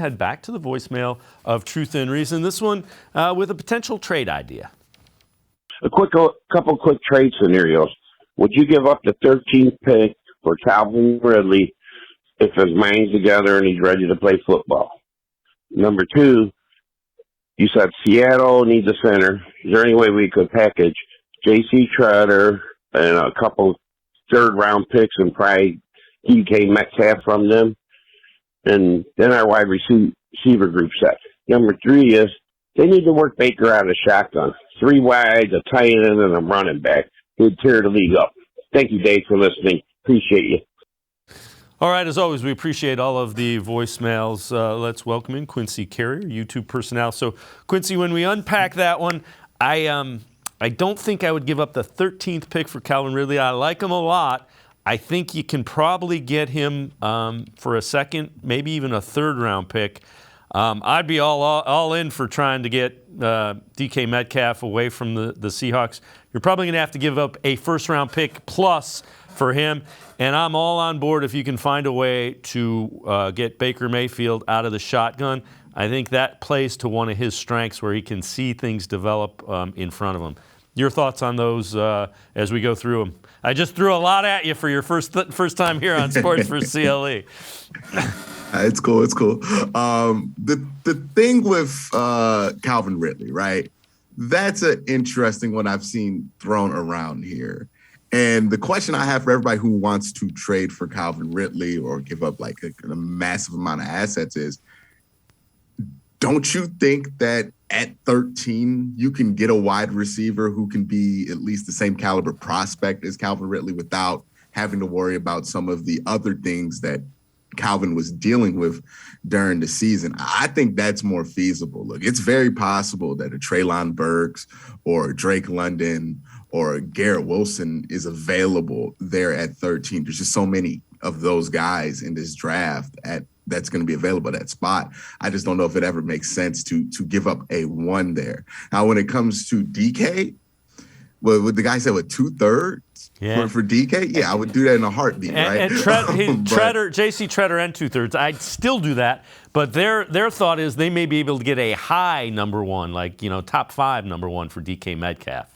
Head back to the voicemail of Truth and Reason. This one with a potential trade idea. Couple quick trade scenarios. Would you give up the 13th pick for Calvin Ridley if his mind's together and he's ready to play football? Number two, you said Seattle needs a center. Is there any way we could package J.C. Treader and a couple third-round picks and probably DK Metcalf from them? And then our wide receiver group set. Number three is they need to work Baker out of shotgun. 3 wide, a tight end, and a running back. He'd tear the league up. Thank you, Dave, for listening. Appreciate you. All right, as always, we appreciate all of the voicemails. Let's welcome in Quincy Carrier, YouTube personnel. So, Quincy, when we unpack that one, I don't think I would give up the 13th pick for Calvin Ridley. I like him a lot. I think you can probably get him for a second, maybe even a third-round pick. I'd be all in for trying to get DK Metcalf away from the Seahawks. You're probably going to have to give up a first-round pick plus for him, and I'm all on board if you can find a way to get Baker Mayfield out of the shotgun. I think that plays to one of his strengths where he can see things develop in front of him. Your thoughts on those as we go through them? I just threw a lot at you for your first time here on Sports4CLE. It's cool. It's cool. The thing with Calvin Ridley, right? That's an interesting one I've seen thrown around here. And the question I have for everybody who wants to trade for Calvin Ridley or give up like a massive amount of assets is, don't you think that at 13, you can get a wide receiver who can be at least the same caliber prospect as Calvin Ridley without having to worry about some of the other things that Calvin was dealing with during the season? I think that's more feasible. Look, it's very possible that a Treylon Burks or Drake London or a Garrett Wilson is available there at 13. There's just so many of those guys in this draft that's going to be available at that spot. I just don't know if it ever makes sense to give up a 1 there. Now, when it comes to DK, what the guy said, with 2/3 for DK? Yeah, I would do that in a heartbeat, right? And J.C. Treader and 2/3. I'd still do that, but their thought is they may be able to get a high number 1, like, top 5 number 1 for DK Metcalf.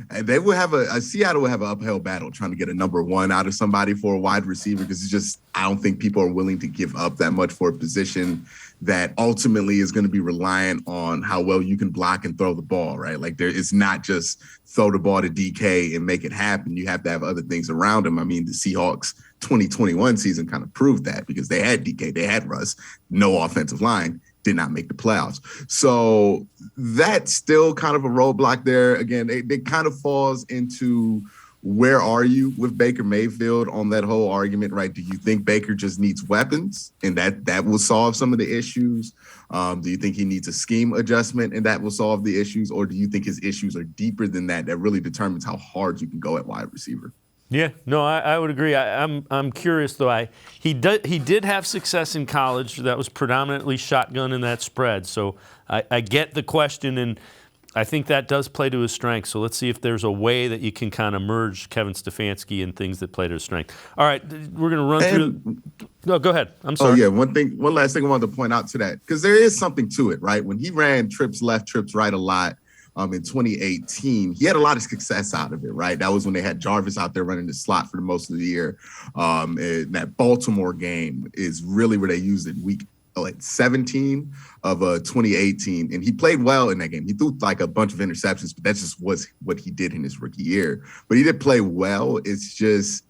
And they will have Seattle will have an uphill battle trying to get a number 1 out of somebody for a wide receiver, because it's just, I don't think people are willing to give up that much for a position that ultimately is going to be reliant on how well you can block and throw the ball, right? Like, it's not just throw the ball to DK and make it happen. You have to have other things around him. I mean, the Seahawks 2021 season kind of proved that, because they had DK, they had Russ, no offensive line, did not make the playoffs. So that's still kind of a roadblock there. Again, it kind of falls into, where are you with Baker Mayfield on that whole argument, right? Do you think Baker just needs weapons and that will solve some of the issues? Do you think he needs a scheme adjustment and that will solve the issues? Or do you think his issues are deeper than that really determines how hard you can go at wide receiver? Yeah, no, I would agree. I'm curious though. He did have success in college. That was predominantly shotgun in that spread. So I get the question, and I think that does play to his strength. So let's see if there's a way that you can kind of merge Kevin Stefanski and things that play to his strength. All right, we're going to run through. No, go ahead. I'm sorry. Oh, yeah. One last thing I wanted to point out to that, because there is something to it, right? When he ran trips left, trips right a lot in 2018, he had a lot of success out of it, right? That was when they had Jarvis out there running the slot for the most of the year. And that Baltimore game is really where they used it week 17 of 2018, and he played well in that game. He threw like a bunch of interceptions, but that just was what he did in his rookie year. But he did play well. It's just,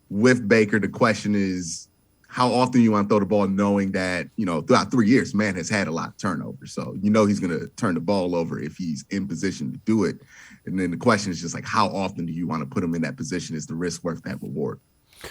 with Baker, the question is how often you want to throw the ball, knowing that, throughout 3 years, man has had a lot of turnovers. So he's going to turn the ball over if he's in position to do it. And then the question is just like, how often do you want to put him in that position? Is the risk worth that reward?